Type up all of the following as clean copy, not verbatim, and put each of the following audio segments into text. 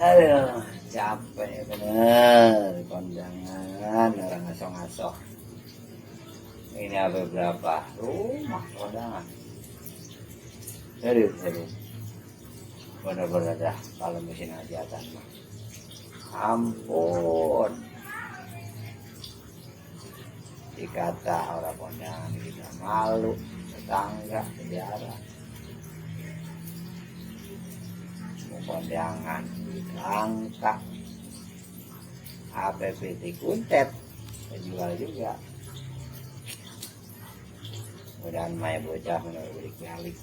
Aduh, capek bener kondangan orang ngaso-ngaso. Ini apa berapa rumah kondangan? Serius. Bener-bener dah kalau mesin hajatan mah. Ampun. Dikata orang kondangan kita malu, tetangga, sejarah. Kondangan angka APPT kuntet jual juga. Mudahan Maya bocah menurut balik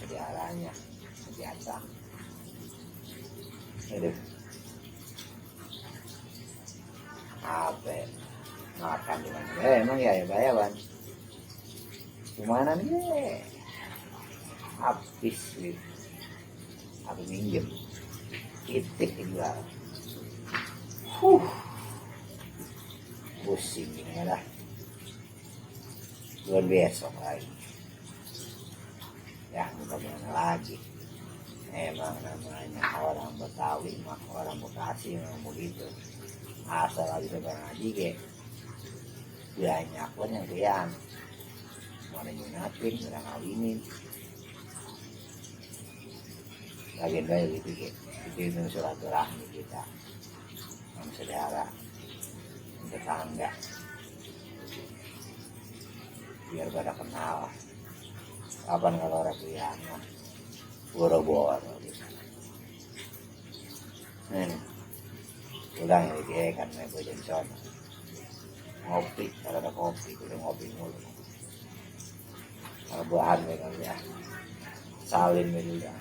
sejarahnya biasa. Aduh, apa makan di mana? Emang ya bayaran gimana nih? Habis gitu. Aku minjem titik juga pusing ini lah bulan besok lagi ya bagaimana lagi. Emang namanya orang Betawi mah orang Bekasi memang begitu, asal lagi sebarang ngaji ke banyak pun yang kian mana nyunatin udah ngawinin lagi baik gitu itu silaturahmi kita sama saudara tetangga biar pada kenal. Kapan kalau orang Riana boro-boro gitu. Ulang ya kan nego Johnson ngopi kalau ada kopi udah ngopi mulu kalau bahan mereka ya salin juga.